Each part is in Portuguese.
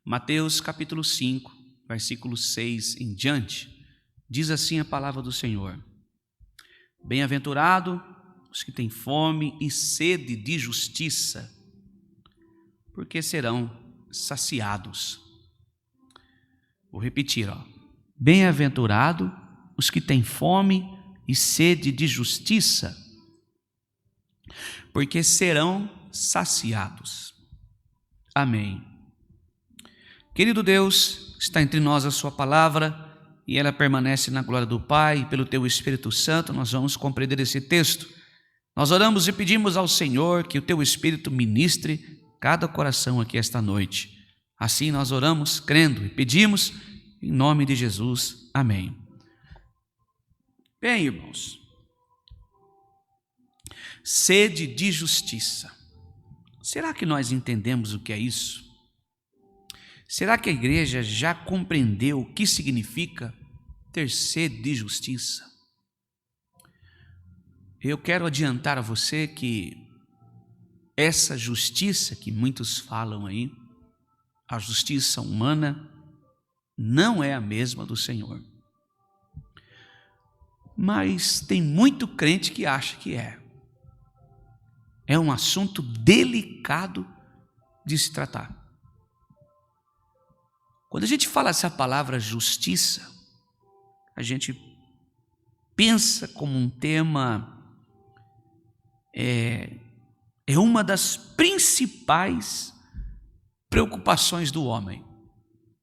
Mateus capítulo 5, versículo 6 em diante, diz assim a palavra do Senhor: Bem-aventurado os que têm fome e sede de justiça, porque serão saciados. Vou repetir, Bem-aventurado os que têm fome e sede de justiça, porque serão saciados. Amém. Querido Deus, está entre nós a sua palavra e ela permanece na glória do Pai. Pelo teu Espírito Santo nós vamos compreender esse texto. Nós oramos e pedimos ao Senhor que o teu Espírito ministre cada coração aqui esta noite. Assim nós oramos crendo e pedimos em nome de Jesus. Amém. Bem, irmãos, sede de justiça. Será que nós entendemos o que é isso? Será que a igreja já compreendeu o que significa ter sede de justiça? Eu quero adiantar a você que essa justiça que muitos falam aí, a justiça humana, não é a mesma do Senhor. Mas tem muito crente que acha que é. É um assunto delicado de se tratar. Quando a gente fala essa palavra justiça, a gente pensa como um tema, é uma das principais preocupações do homem.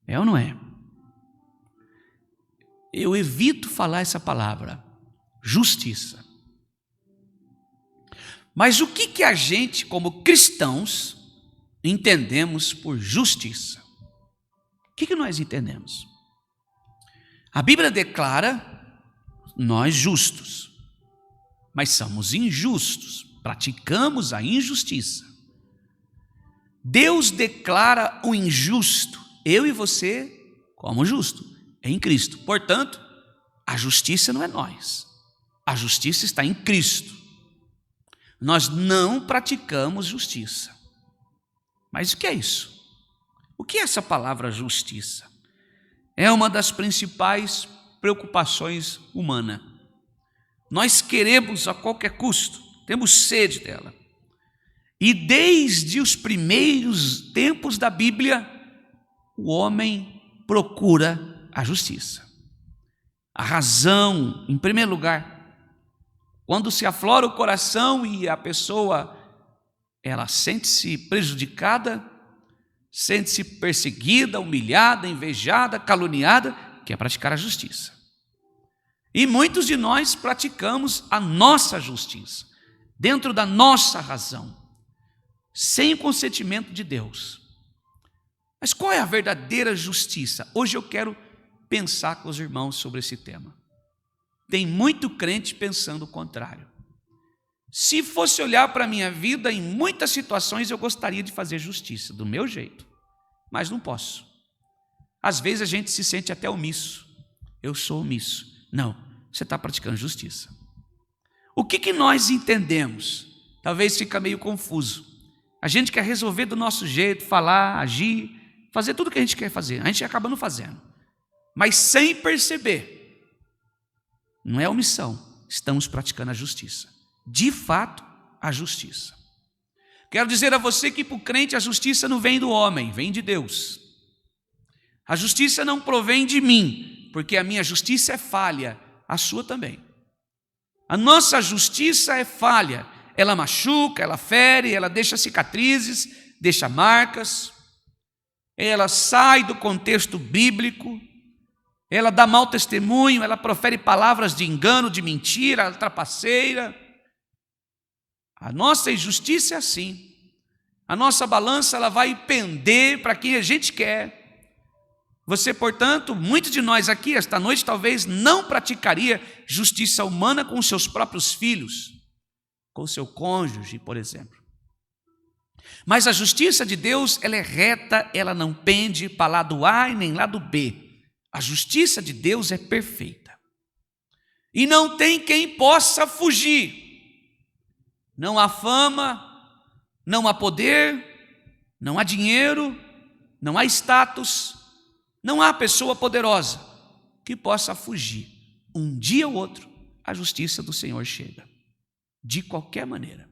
É ou não é? Eu evito falar essa palavra, justiça. Mas o que a gente, como cristãos, entendemos por justiça? O que nós entendemos? A Bíblia declara nós justos, mas somos injustos, praticamos a injustiça. Deus declara o injusto, eu e você, como justo, em Cristo. Portanto, a justiça não é nós, a justiça está em Cristo. Nós não praticamos justiça. Mas o que é isso? O que é essa palavra justiça? É uma das principais preocupações humanas. Nós queremos a qualquer custo, temos sede dela. E desde os primeiros tempos da Bíblia, o homem procura a justiça. A razão, em primeiro lugar, quando se aflora o coração e a pessoa, ela sente-se prejudicada, sente-se perseguida, humilhada, invejada, caluniada, quer praticar a justiça. E muitos de nós praticamos a nossa justiça, dentro da nossa razão, sem o consentimento de Deus. Mas qual é a verdadeira justiça? Hoje eu quero pensar com os irmãos sobre esse tema. Tem muito crente pensando o contrário. Se fosse olhar para a minha vida, em muitas situações eu gostaria de fazer justiça, do meu jeito, mas não posso. Às vezes a gente se sente até omisso. Eu sou omisso. Não, você está praticando justiça. O que nós entendemos? Talvez fica meio confuso. A gente quer resolver do nosso jeito, falar, agir, fazer tudo o que a gente quer fazer. A gente acaba não fazendo, mas sem perceber. Não é omissão, estamos praticando a justiça. De fato, a justiça. Quero dizer a você que para o crente a justiça não vem do homem, vem de Deus. A justiça não provém de mim, porque a minha justiça é falha, a sua também. A nossa justiça é falha, ela machuca, ela fere, ela deixa cicatrizes, deixa marcas, ela sai do contexto bíblico, ela dá mau testemunho, ela profere palavras de engano, de mentira, ela trapaceira. A nossa injustiça é assim. A nossa balança ela vai pender para quem a gente quer. Você, portanto, muitos de nós aqui esta noite talvez não praticaria justiça humana com os seus próprios filhos, com o seu cônjuge, por exemplo. Mas a justiça de Deus, ela é reta, ela não pende para lado A e nem lado B. A justiça de Deus é perfeita. E não tem quem possa fugir. Não há fama, não há poder, não há dinheiro, não há status, não há pessoa poderosa que possa fugir. Um dia ou outro, a justiça do Senhor chega. De qualquer maneira.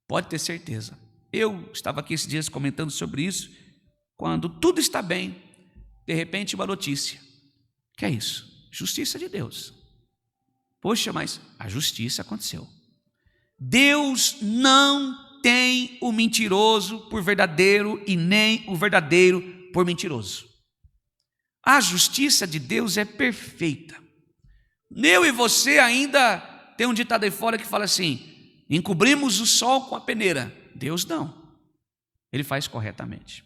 Pode ter certeza. Eu estava aqui esses dias comentando sobre isso. Quando tudo está bem, de repente uma notícia. Que é isso? Justiça de Deus. Poxa, mas a justiça aconteceu. Deus não tem o mentiroso por verdadeiro e nem o verdadeiro por mentiroso. A justiça de Deus é perfeita. Eu e você ainda tem um ditado aí fora que fala assim: encobrimos o sol com a peneira. Deus não. Ele faz corretamente.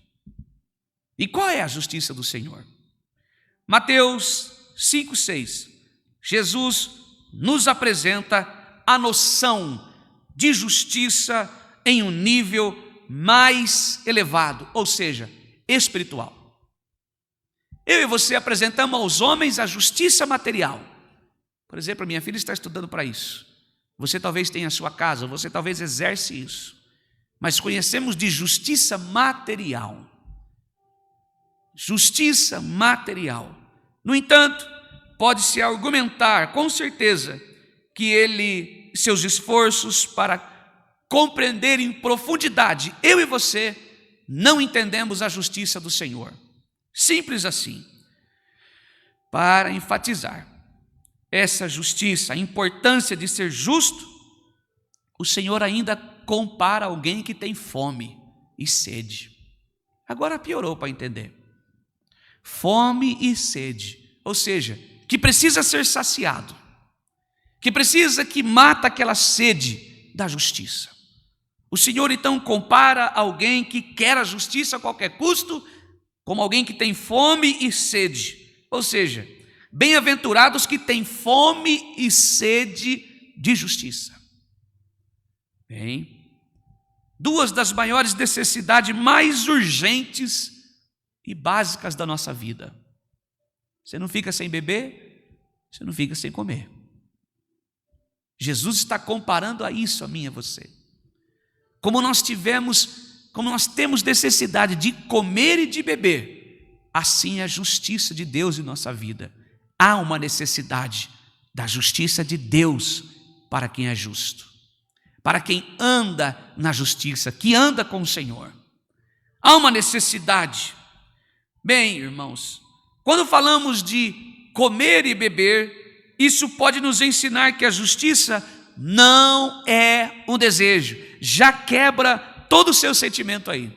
E qual é a justiça do Senhor? Mateus 5,6. Jesus nos apresenta a noção de justiça em um nível mais elevado, ou seja, espiritual. Eu e você apresentamos aos homens a justiça material. Por exemplo, a minha filha está estudando para isso. Você talvez tenha a sua casa, você talvez exerce isso. Mas conhecemos de justiça material. Justiça material. No entanto, pode-se argumentar com certeza que seus esforços para compreender em profundidade, eu e você, não entendemos a justiça do Senhor. Simples assim. Para enfatizar essa justiça, a importância de ser justo, o Senhor ainda compara alguém que tem fome e sede. Agora piorou para entender. Fome e sede, ou seja, que precisa ser saciado, que mata aquela sede da justiça. O Senhor então compara alguém que quer a justiça a qualquer custo, como alguém que tem fome e sede, ou seja, bem-aventurados que têm fome e sede de justiça. Bem, duas das maiores necessidades mais urgentes e básicas da nossa vida. Você não fica sem beber, você não fica sem comer. Jesus está comparando a isso, a mim e a você. Como nós temos necessidade de comer e de beber, assim é a justiça de Deus em nossa vida. Há uma necessidade da justiça de Deus para quem é justo, para quem anda na justiça, que anda com o Senhor. Há uma necessidade. Bem, irmãos, quando falamos de comer e beber, isso pode nos ensinar que a justiça não é um desejo. Já quebra todo o seu sentimento aí,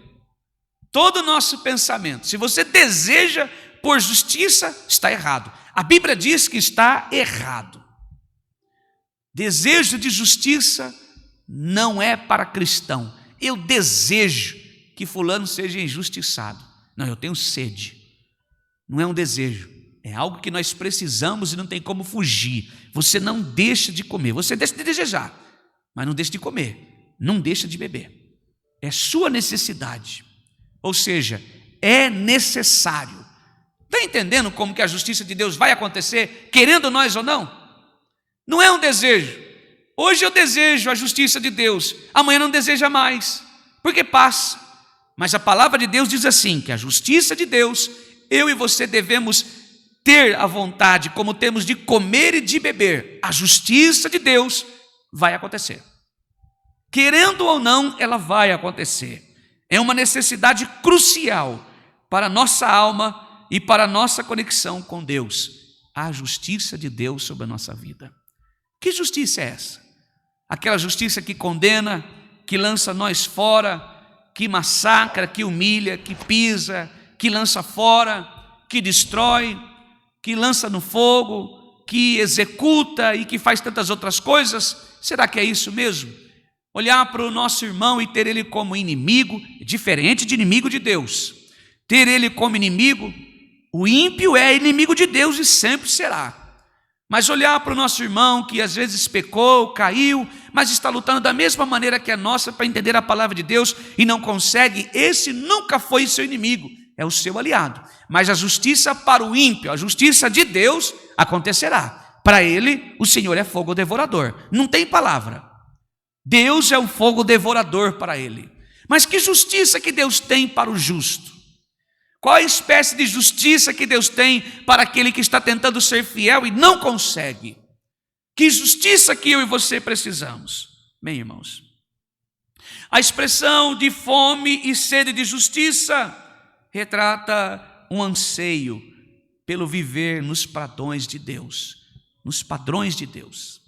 todo o nosso pensamento. Se você deseja por justiça, está errado. A Bíblia diz que está errado. Desejo de justiça não é para cristão. Eu desejo que fulano seja injustiçado. Não, eu tenho sede. Não é um desejo, é algo que nós precisamos e não tem como fugir. Você não deixa de comer, você deixa de desejar, mas não deixa de comer, não deixa de beber. É sua necessidade, ou seja, é necessário. Está entendendo como que a justiça de Deus vai acontecer, querendo nós ou não? Não é um desejo. Hoje eu desejo a justiça de Deus, amanhã não deseja mais, porque passa. Mas a palavra de Deus diz assim, que a justiça de Deus, eu e você devemos ter a vontade, como temos de comer e de beber. A justiça de Deus vai acontecer. Querendo ou não, ela vai acontecer. É uma necessidade crucial para a nossa alma e para a nossa conexão com Deus. A justiça de Deus sobre a nossa vida. Que justiça é essa? Aquela justiça que condena, que lança nós fora, que massacra, que humilha, que pisa, que lança fora, que destrói, que lança no fogo, que executa e que faz tantas outras coisas. Será que é isso mesmo? Olhar para o nosso irmão e ter ele como inimigo, diferente de inimigo de Deus. Ter ele como inimigo, o ímpio é inimigo de Deus e sempre será. Mas olhar para o nosso irmão que às vezes pecou, caiu, mas está lutando da mesma maneira que a nossa para entender a palavra de Deus e não consegue, esse nunca foi seu inimigo, é o seu aliado. Mas a justiça para o ímpio, a justiça de Deus acontecerá. Para ele, o Senhor é fogo devorador. Não tem palavra. Deus é um fogo devorador para ele. Mas que justiça que Deus tem para o justo? Qual a espécie de justiça que Deus tem para aquele que está tentando ser fiel e não consegue? Que justiça que eu e você precisamos? Bem, irmãos, a expressão de fome e sede de justiça retrata um anseio pelo viver nos padrões de Deus, nos padrões de Deus.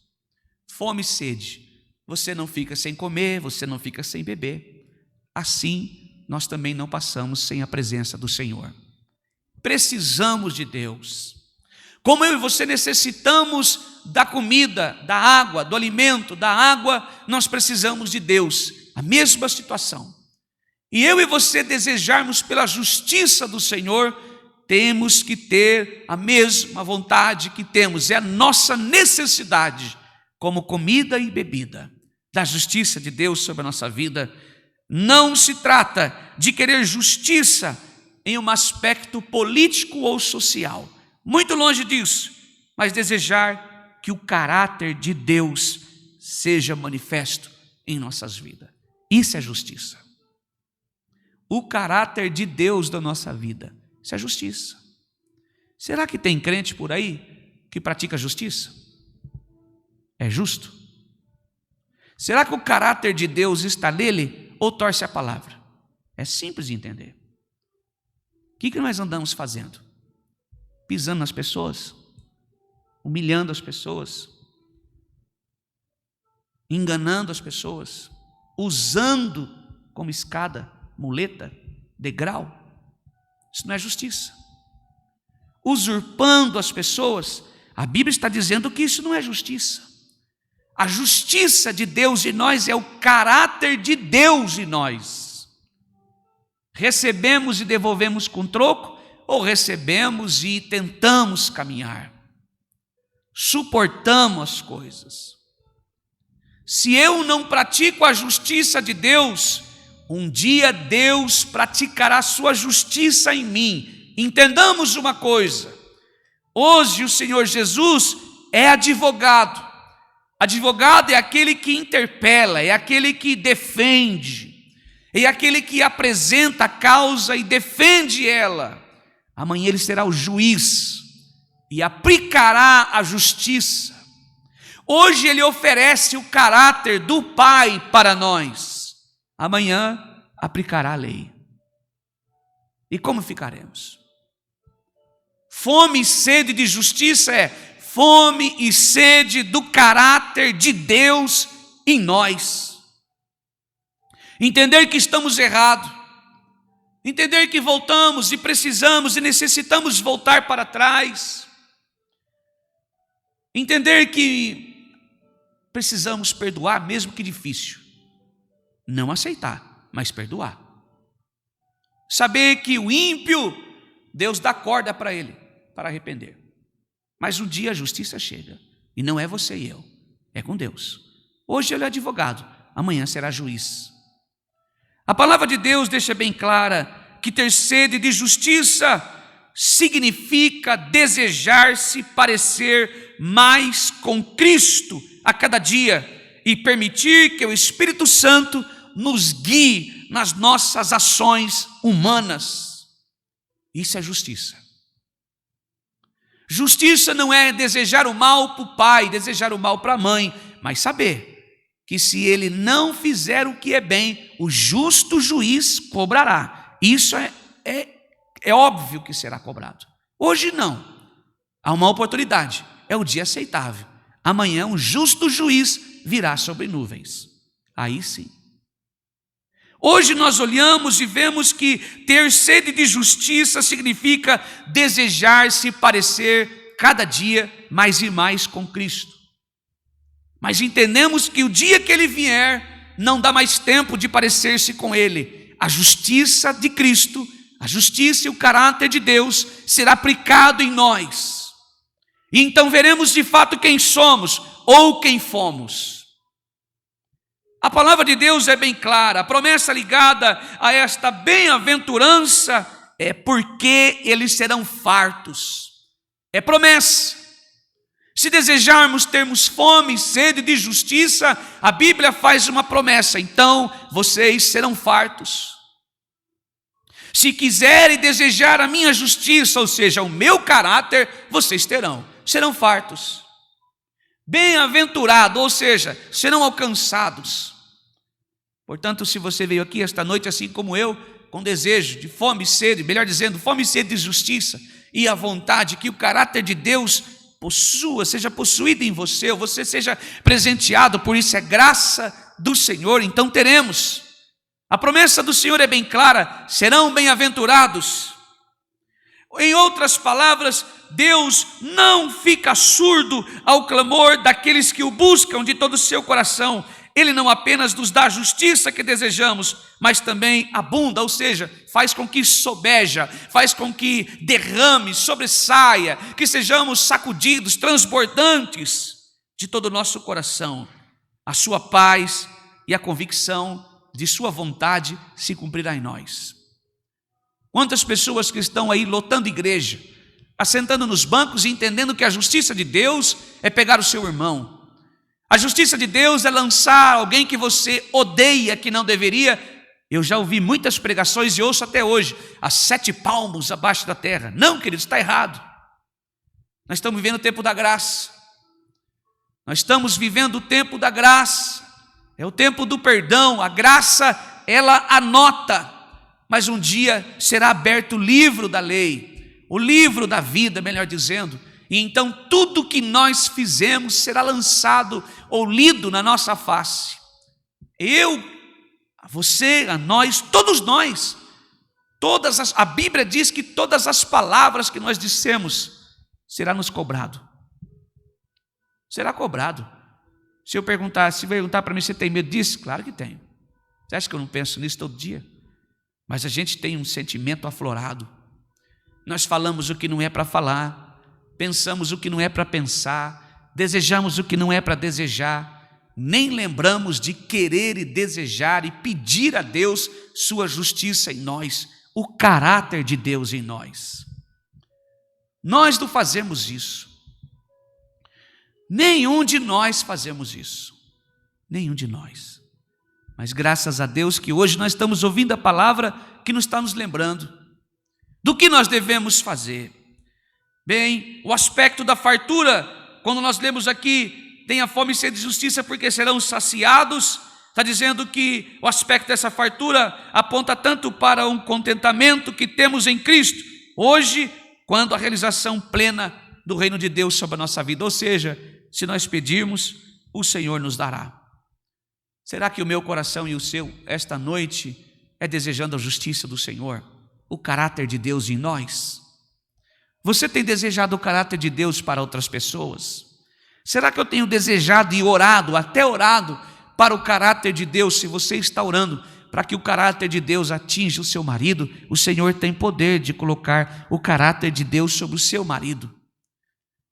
Fome e sede, você não fica sem comer, você não fica sem beber. Assim, nós também não passamos sem a presença do Senhor. Precisamos de Deus. Como eu e você necessitamos da comida, da água, do alimento, da água, nós precisamos de Deus. A mesma situação. E eu e você desejarmos pela justiça do Senhor, temos que ter a mesma vontade que temos. É a nossa necessidade, como comida e bebida, da justiça de Deus sobre a nossa vida. Não se trata de querer justiça em um aspecto político ou social. Muito longe disso. Mas desejar que o caráter de Deus seja manifesto em nossas vidas. Isso é justiça. O caráter de Deus da nossa vida. Isso é justiça. Será que tem crente por aí que pratica justiça? É justo? Será que o caráter de Deus está nele ou torce a palavra? É simples de entender. O que nós andamos fazendo? Pisando nas pessoas, humilhando as pessoas, enganando as pessoas, usando como escada, muleta, degrau. Isso não é justiça. Usurpando as pessoas, a Bíblia está dizendo que isso não é justiça. A justiça de Deus em nós é o caráter de Deus em nós. Recebemos e devolvemos com troco, ou recebemos e tentamos caminhar. Suportamos as coisas. Se eu não pratico a justiça de Deus, um dia Deus praticará a sua justiça em mim. Entendamos uma coisa, hoje o Senhor Jesus é advogado. Advogado é aquele que interpela, é aquele que defende, é aquele que apresenta a causa e defende ela. Amanhã ele será o juiz e aplicará a justiça. Hoje ele oferece o caráter do Pai para nós. Amanhã aplicará a lei. E como ficaremos? Fome e sede de justiça é fome e sede do caráter de Deus em nós. Entender que estamos errados, entender que voltamos e precisamos e necessitamos voltar para trás, entender que precisamos perdoar, mesmo que difícil, não aceitar, mas perdoar. Saber que o ímpio, Deus dá corda para ele, para arrepender. Mas um dia a justiça chega, e não é você e eu, é com Deus. Hoje ele é advogado, amanhã será juiz. A palavra de Deus deixa bem clara que ter sede de justiça significa desejar-se parecer mais com Cristo a cada dia e permitir que o Espírito Santo nos guie nas nossas ações humanas. Isso é justiça. Justiça não é desejar o mal para o pai, desejar o mal para a mãe, mas saber que se ele não fizer o que é bem, o justo juiz cobrará. Isso é óbvio que será cobrado. Hoje não. Há uma oportunidade, é o dia aceitável. Amanhã um justo juiz virá sobre nuvens. Aí sim. Hoje nós olhamos e vemos que ter sede de justiça significa desejar-se parecer cada dia mais e mais com Cristo. Mas entendemos que o dia que Ele vier, não dá mais tempo de parecer-se com Ele. A justiça de Cristo, a justiça e o caráter de Deus será aplicado em nós. E então veremos de fato quem somos ou quem fomos. A palavra de Deus é bem clara, a promessa ligada a esta bem-aventurança é porque eles serão fartos. É promessa. Se desejarmos termos fome e sede de justiça, a Bíblia faz uma promessa, então vocês serão fartos. Se quiserem desejar a minha justiça, ou seja, o meu caráter, vocês serão fartos. Bem-aventurado, ou seja, serão alcançados. Portanto, se você veio aqui esta noite, assim como eu, com desejo de fome e sede, melhor dizendo, fome e sede de justiça, e a vontade que o caráter de Deus seja possuído em você, ou você seja presenteado, por isso é graça do Senhor, então teremos. A promessa do Senhor é bem clara: serão bem-aventurados. Em outras palavras, Deus não fica surdo ao clamor daqueles que o buscam de todo o seu coração. Ele não apenas nos dá a justiça que desejamos, mas também abunda, ou seja, faz com que sobeja, faz com que derrame, sobressaia, que sejamos sacudidos, transbordantes de todo o nosso coração. A sua paz e a convicção de sua vontade se cumprirá em nós. Quantas pessoas que estão aí lotando igreja, assentando nos bancos e entendendo que a justiça de Deus é pegar o seu irmão. A justiça de Deus é lançar alguém que você odeia, que não deveria. Eu já ouvi muitas pregações e ouço até hoje, a 7 palmos abaixo da terra. Não, queridos, está errado. Nós estamos vivendo o tempo da graça. Nós estamos vivendo o tempo da graça. É o tempo do perdão. A graça, ela anota. Mas um dia será aberto o livro da lei, o livro da vida, melhor dizendo. E então tudo que nós fizemos será lançado ou lido na nossa face. Eu, a você, a nós, todos nós. A Bíblia diz que todas as palavras que nós dissemos será nos cobrado. Será cobrado. Se perguntar para mim, você tem medo disso? Claro que tenho. Você acha que eu não penso nisso todo dia? Mas a gente tem um sentimento aflorado. Nós falamos o que não é para falar. Pensamos o que não é para pensar, desejamos o que não é para desejar, nem lembramos de querer e desejar e pedir a Deus sua justiça em nós, o caráter de Deus em nós. Nós não fazemos isso. Nenhum de nós fazemos isso. Nenhum de nós. Mas graças a Deus que hoje nós estamos ouvindo a palavra que nos está nos lembrando do que nós devemos fazer. Bem, o aspecto da fartura, quando nós lemos aqui, tenha fome e sede de justiça porque serão saciados, está dizendo que o aspecto dessa fartura aponta tanto para um contentamento que temos em Cristo, hoje, quanto a realização plena do reino de Deus sobre a nossa vida. Ou seja, se nós pedirmos, o Senhor nos dará. Será que o meu coração e o seu, esta noite, é desejando a justiça do Senhor, o caráter de Deus em nós? Você tem desejado o caráter de Deus para outras pessoas? Será que eu tenho desejado e orado, até orado, para o caráter de Deus? Se você está orando para que o caráter de Deus atinja o seu marido, o Senhor tem poder de colocar o caráter de Deus sobre o seu marido.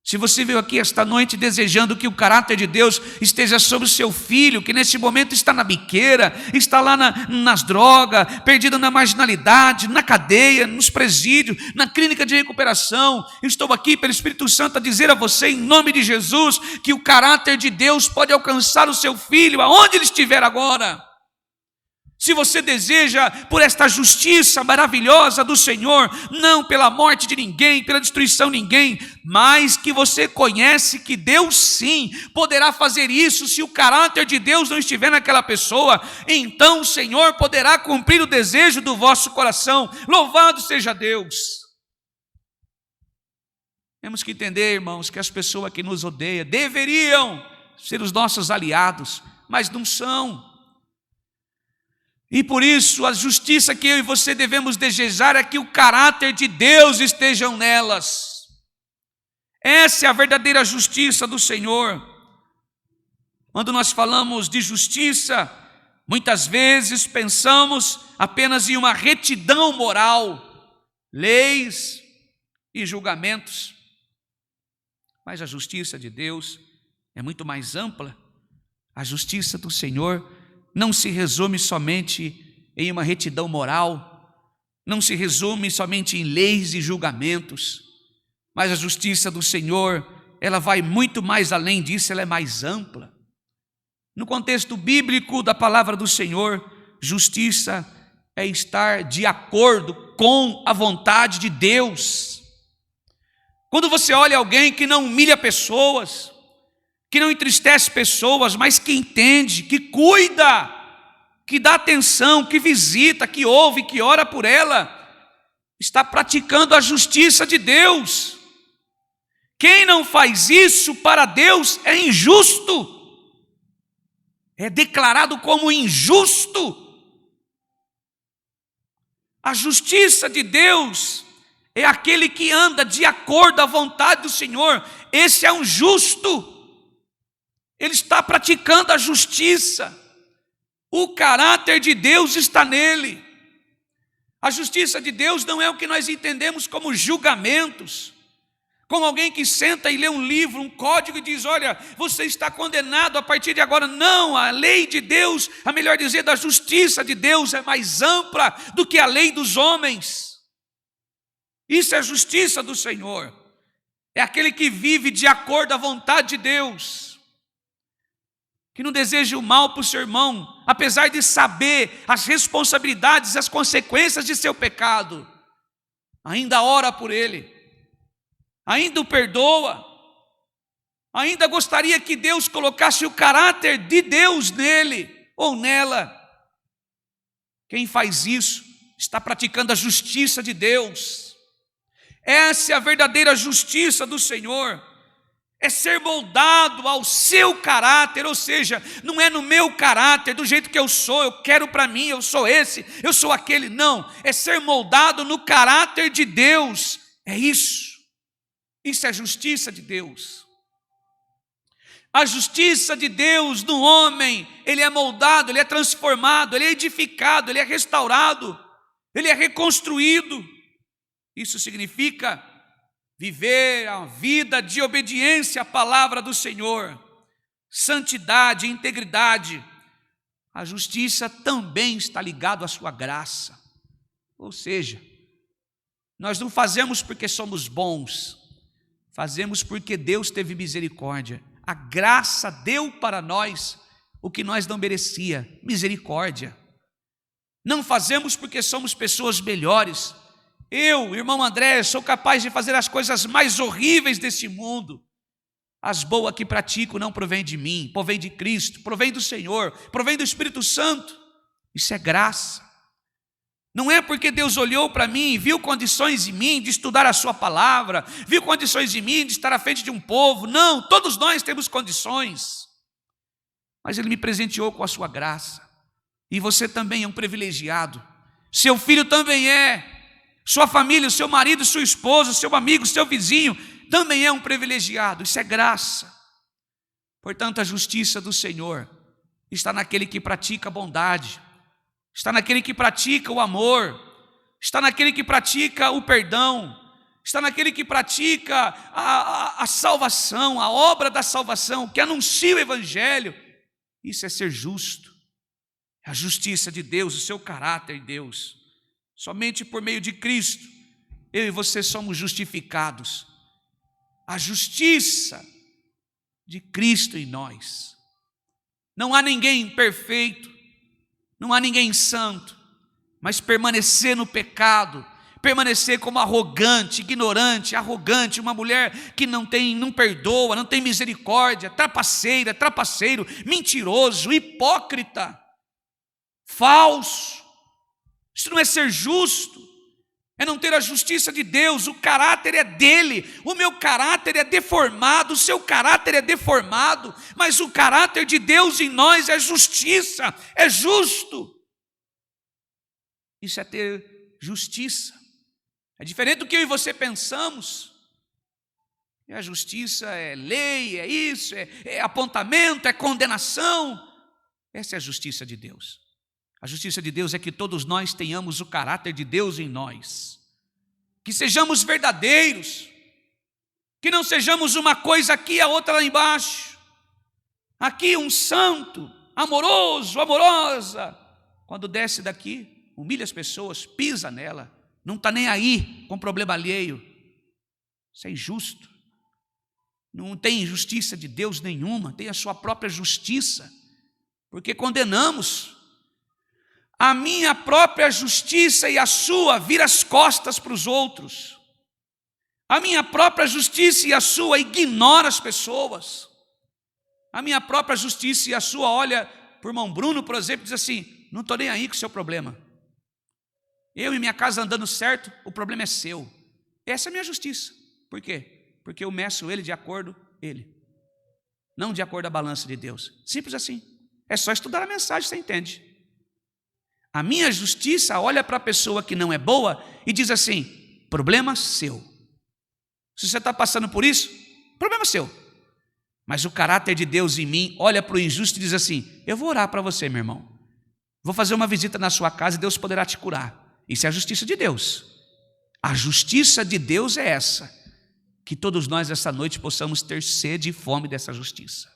Se você veio aqui esta noite desejando que o caráter de Deus esteja sobre o seu filho, que nesse momento está na biqueira, está lá nas drogas, perdido na marginalidade, na cadeia, nos presídios, na clínica de recuperação, eu estou aqui pelo Espírito Santo a dizer a você, em nome de Jesus, que o caráter de Deus pode alcançar o seu filho, aonde ele estiver agora. Se você deseja por esta justiça maravilhosa do Senhor, não pela morte de ninguém, pela destruição de ninguém, mas que você conhece que Deus sim poderá fazer isso se o caráter de Deus não estiver naquela pessoa, então o Senhor poderá cumprir o desejo do vosso coração. Louvado seja Deus! Temos que entender, irmãos, que as pessoas que nos odeiam deveriam ser os nossos aliados, mas não são. E por isso a justiça que eu e você devemos desejar é que o caráter de Deus esteja nelas. Essa é a verdadeira justiça do Senhor. Quando nós falamos de justiça, muitas vezes pensamos apenas em uma retidão moral, leis e julgamentos. Mas a justiça de Deus é muito mais ampla. A justiça do Senhor não se resume somente em uma retidão moral, não se resume somente em leis e julgamentos, mas a justiça do Senhor, ela vai muito mais além disso, ela é mais ampla. No contexto bíblico da palavra do Senhor, justiça é estar de acordo com a vontade de Deus. Quando você olha alguém que não humilha pessoas, que não entristece pessoas, mas que entende, que cuida, que dá atenção, que visita, que ouve, que ora por ela, está praticando a justiça de Deus. Quem não faz isso para Deus é injusto, é declarado como injusto. A justiça de Deus é aquele que anda de acordo à vontade do Senhor. Esse é um justo. Ele está praticando a justiça. O caráter de Deus está nele. A justiça de Deus não é o que nós entendemos como julgamentos, como alguém que senta e lê um livro, um código e diz: olha, você está condenado a partir de agora. Não, a lei de Deus, a melhor dizer, da justiça de Deus é mais ampla do que a lei dos homens. Isso é a justiça do Senhor. É aquele que vive de acordo à vontade de Deus, que não deseja o mal para o seu irmão, apesar de saber as responsabilidades, as consequências de seu pecado, ainda ora por ele, ainda o perdoa, ainda gostaria que Deus colocasse o caráter de Deus nele ou nela. Quem faz isso está praticando a justiça de Deus. Essa é a verdadeira justiça do Senhor. É ser moldado ao seu caráter, ou seja, não é no meu caráter, do jeito que eu sou, eu quero para mim, eu sou esse, eu sou aquele. Não, é ser moldado no caráter de Deus. É isso. Isso é a justiça de Deus. A justiça de Deus no homem, ele é moldado, ele é transformado, ele é edificado, ele é restaurado, ele é reconstruído. Isso significa viver a vida de obediência à palavra do Senhor, santidade, integridade. A justiça também está ligada à sua graça. Ou seja, nós não fazemos porque somos bons, fazemos porque Deus teve misericórdia. A graça deu para nós o que nós não merecia, misericórdia. Não fazemos porque somos pessoas melhores. Eu, irmão André, sou capaz de fazer as coisas mais horríveis desse mundo. As boas que pratico não provém de mim, provém de Cristo, provém do Senhor, provém do Espírito Santo. Isso é graça. Não é porque Deus olhou para mim, viu condições em mim de estudar a sua palavra, viu condições em mim de estar à frente de um povo. Não, todos nós temos condições. Mas Ele me presenteou com a sua graça. E você também é um privilegiado. Seu filho também é. Sua família, o seu marido, sua esposa, seu amigo, seu vizinho, também é um privilegiado. Isso é graça. Portanto, a justiça do Senhor está naquele que pratica a bondade, está naquele que pratica o amor, está naquele que pratica o perdão, está naquele que pratica a salvação, a obra da salvação, que anuncia o Evangelho. Isso é ser justo. A justiça de Deus, o seu caráter de Deus. Somente por meio de Cristo, eu e você somos justificados. A justiça de Cristo em nós. Não há ninguém perfeito, não há ninguém santo, mas permanecer no pecado, permanecer como arrogante, ignorante, uma mulher que não perdoa, não tem misericórdia, trapaceiro, mentiroso, hipócrita, falso. Isso não é ser justo, é não ter a justiça de Deus. O caráter é dele, o meu caráter é deformado, o seu caráter é deformado, mas o caráter de Deus em nós é justiça, é justo. Isso é ter justiça. É diferente do que eu e você pensamos. E a justiça é lei, é isso, é apontamento, é condenação. Essa é a justiça de Deus. A justiça de Deus é que todos nós tenhamos o caráter de Deus em nós, que sejamos verdadeiros, que não sejamos uma coisa aqui, a outra lá embaixo. Aqui um santo, amoroso, amorosa, quando desce daqui, humilha as pessoas, pisa nela, não está nem aí com problema alheio. Isso é injusto. Não tem justiça de Deus nenhuma, tem a sua própria justiça, porque condenamos. A minha própria justiça e a sua vira as costas para os outros. A minha própria justiça e a sua ignora as pessoas. A minha própria justiça e a sua olha para o irmão Bruno, por exemplo, diz assim: não estou nem aí com o seu problema. Eu e minha casa andando certo, o problema é seu. Essa é a minha justiça. Por quê? Porque eu meço ele de acordo, não de acordo à balança de Deus. Simples assim. É só estudar a mensagem, você entende. A minha justiça olha para a pessoa que não é boa e diz assim: problema seu. Se você está passando por isso, problema seu. Mas o caráter de Deus em mim olha para o injusto e diz assim: eu vou orar para você, meu irmão. Vou fazer uma visita na sua casa e Deus poderá te curar. Isso é a justiça de Deus. A justiça de Deus é essa. Que todos nós essa noite possamos ter sede e fome dessa justiça.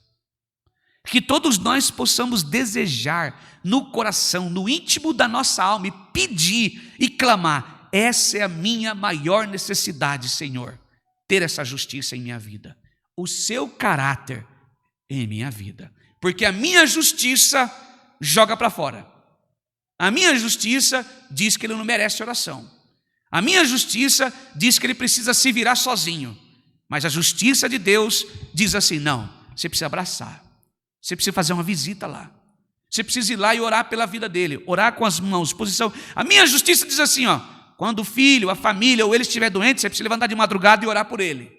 Que todos nós possamos desejar no coração, no íntimo da nossa alma, e pedir e clamar: essa é a minha maior necessidade, Senhor, ter essa justiça em minha vida, o seu caráter em minha vida, porque a minha justiça joga para fora. A minha justiça diz que ele não merece oração. A minha justiça diz que ele precisa se virar sozinho. Mas a justiça de Deus diz assim: não, você precisa abraçar. Você precisa fazer uma visita lá. Você precisa ir lá e orar pela vida dele, orar com as mãos, posição. A minha justiça diz assim, ó: quando o filho, a família ou ele estiver doente, você precisa levantar de madrugada e orar por ele.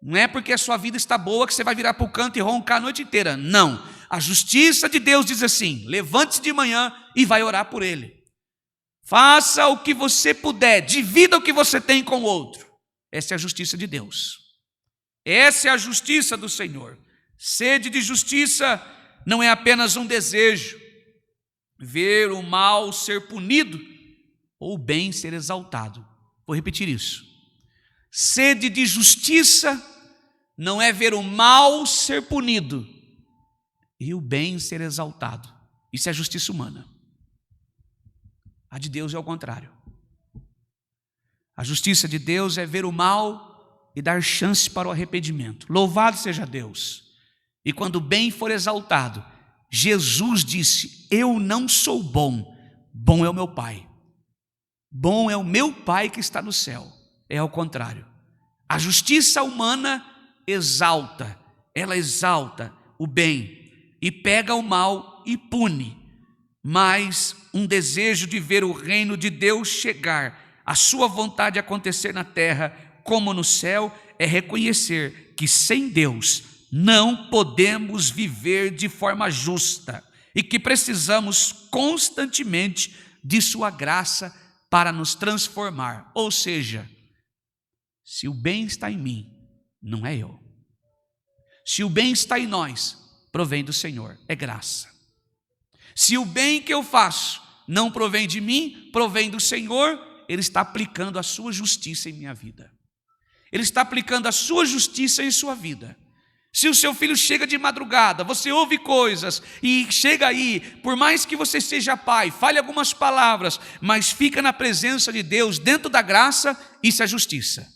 Não é porque a sua vida está boa que você vai virar para o canto e roncar a noite inteira. Não. A justiça de Deus diz assim: levante-se de manhã e vai orar por ele. Faça o que você puder, divida o que você tem com o outro. Essa é a justiça de Deus. Essa é a justiça do Senhor. Sede de justiça não é apenas um desejo, ver o mal ser punido ou o bem ser exaltado. Vou repetir isso. Sede de justiça não é ver o mal ser punido e o bem ser exaltado. Isso é justiça humana. A de Deus é o contrário. A justiça de Deus é ver o mal e dar chance para o arrependimento. Louvado seja Deus. E quando o bem for exaltado, Jesus disse: eu não sou bom, bom é o meu Pai. Bom é o meu Pai que está no céu. É ao contrário. A justiça humana exalta, ela exalta o bem e pega o mal e pune. Mas um desejo de ver o reino de Deus chegar, a sua vontade acontecer na terra como no céu, é reconhecer que sem Deus não podemos viver de forma justa e que precisamos constantemente de sua graça para nos transformar. Ou seja, se o bem está em mim, não é eu. Se o bem está em nós, provém do Senhor, é graça. Se o bem que eu faço não provém de mim, provém do Senhor, Ele está aplicando a sua justiça em minha vida. Ele está aplicando a sua justiça em sua vida. Se o seu filho chega de madrugada, você ouve coisas e chega aí, por mais que você seja pai, fale algumas palavras, mas fica na presença de Deus, dentro da graça, isso é justiça.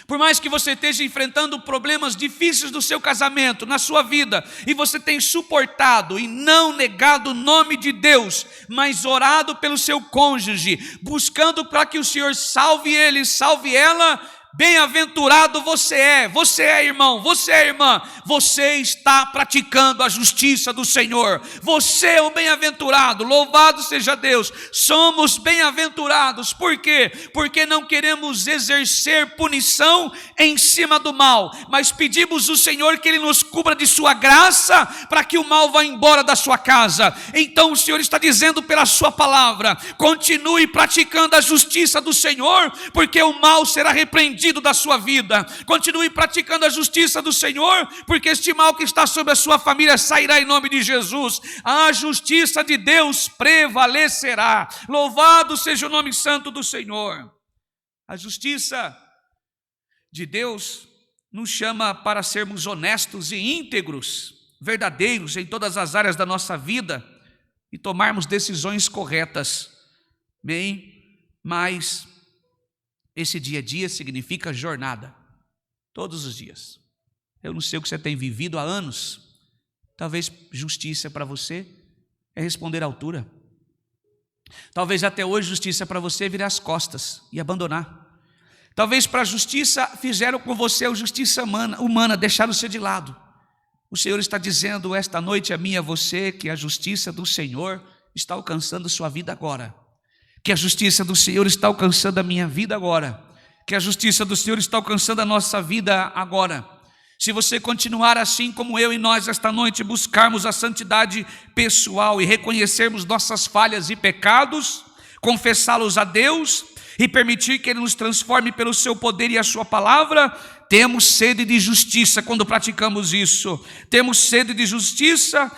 Por mais que você esteja enfrentando problemas difíceis do seu casamento, na sua vida, e você tem suportado e não negado o nome de Deus, mas orado pelo seu cônjuge, buscando para que o Senhor salve ele, salve ela, bem-aventurado você é irmão, você é irmã, você está praticando a justiça do Senhor, você é o bem-aventurado, louvado seja Deus. Somos bem-aventurados, por quê? Porque não queremos exercer punição em cima do mal, mas pedimos ao Senhor que Ele nos cubra de sua graça, para que o mal vá embora da sua casa. Então o Senhor está dizendo pela sua palavra: continue praticando a justiça do Senhor, porque o mal será repreendido da sua vida. Continue praticando a justiça do Senhor, porque este mal que está sobre a sua família sairá em nome de Jesus. A justiça de Deus prevalecerá. Louvado seja o nome santo do Senhor. A justiça de Deus nos chama para sermos honestos e íntegros, verdadeiros em todas as áreas da nossa vida e tomarmos decisões corretas. Bem, mas esse dia a dia significa jornada, todos os dias. Eu não sei o que você tem vivido há anos, talvez justiça para você é responder à altura. Talvez até hoje justiça para você é virar as costas e abandonar. Talvez para a justiça fizeram com você a justiça humana, deixaram você de lado. O Senhor está dizendo esta noite a mim e a você que a justiça do Senhor está alcançando sua vida agora. Que a justiça do Senhor está alcançando a minha vida agora. Que a justiça do Senhor está alcançando a nossa vida agora. Se você continuar assim como eu e nós esta noite, buscarmos a santidade pessoal e reconhecermos nossas falhas e pecados, confessá-los a Deus e permitir que Ele nos transforme pelo seu poder e a sua palavra, temos sede de justiça quando praticamos isso. Temos sede de justiça,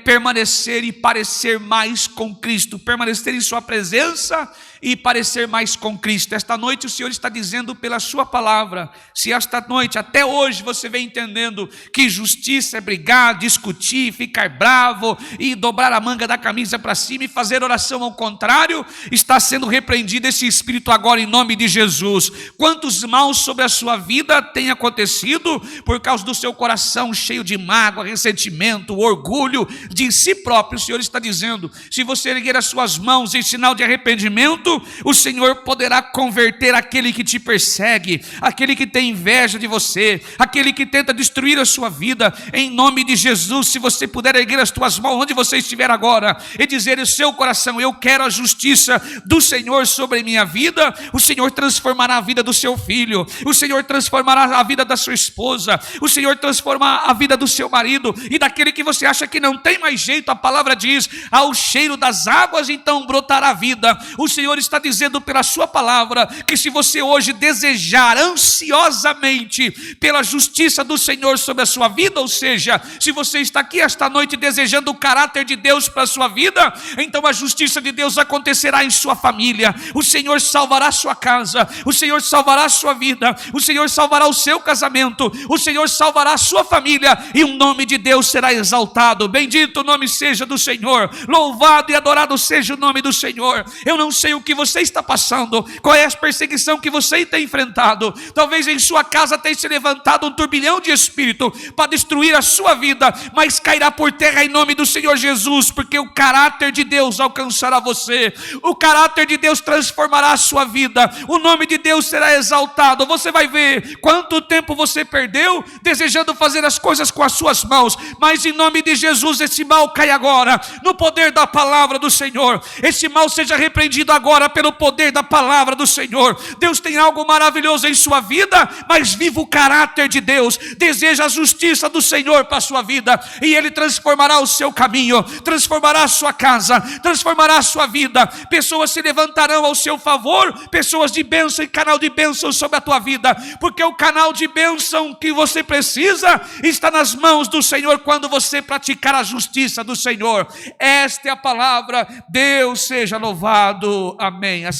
permanecer e parecer mais com Cristo, permanecer em sua presença e parecer mais com Cristo. Esta noite o Senhor está dizendo pela sua palavra, se esta noite, até hoje, você vem entendendo que justiça é brigar, discutir, ficar bravo e dobrar a manga da camisa para cima e fazer oração ao contrário, está sendo repreendido esse espírito agora em nome de Jesus. Quantos maus sobre a sua vida tem acontecido por causa do seu coração cheio de mágoa, ressentimento, orgulho de si próprio? O Senhor está dizendo, se você erguer as suas mãos em sinal de arrependimento, o Senhor poderá converter aquele que te persegue, aquele que tem inveja de você, aquele que tenta destruir a sua vida, em nome de Jesus. Se você puder erguer as tuas mãos onde você estiver agora e dizer em seu coração, eu quero a justiça do Senhor sobre minha vida, o Senhor transformará a vida do seu filho, o Senhor transformará a vida da sua esposa, o Senhor transformará a vida do seu marido e daquele que você acha que não tem mais jeito. A palavra diz, ao cheiro das águas então brotará a vida. O Senhor está dizendo pela sua palavra que se você hoje desejar ansiosamente pela justiça do Senhor sobre a sua vida, ou seja, se você está aqui esta noite desejando o caráter de Deus para a sua vida, então a justiça de Deus acontecerá em sua família. O Senhor salvará a sua casa, o Senhor salvará a sua vida, o Senhor salvará o seu casamento, o Senhor salvará a sua família e o nome de Deus será exaltado. Bendito o nome seja do Senhor, louvado e adorado seja o nome do Senhor. Eu não sei o que você está passando, qual é a perseguição que você tem enfrentado. Talvez em sua casa tenha se levantado um turbilhão de espírito para destruir a sua vida, mas cairá por terra em nome do Senhor Jesus, porque o caráter de Deus alcançará você, o caráter de Deus transformará a sua vida, o nome de Deus será exaltado. Você vai ver quanto tempo você perdeu desejando fazer as coisas com as suas mãos, mas em nome de Jesus esse mal cai agora, no poder da palavra do Senhor. Esse mal seja repreendido agora pelo poder da palavra do Senhor. Deus tem algo maravilhoso em sua vida, mas viva o caráter de Deus, deseja a justiça do Senhor para a sua vida e Ele transformará o seu caminho, transformará a sua casa, transformará a sua vida. Pessoas se levantarão ao seu favor, pessoas de bênção e canal de bênção sobre a tua vida, porque o canal de bênção que você precisa está nas mãos do Senhor quando você praticar a justiça do Senhor. Esta é a palavra. Deus seja louvado. Amém. Assim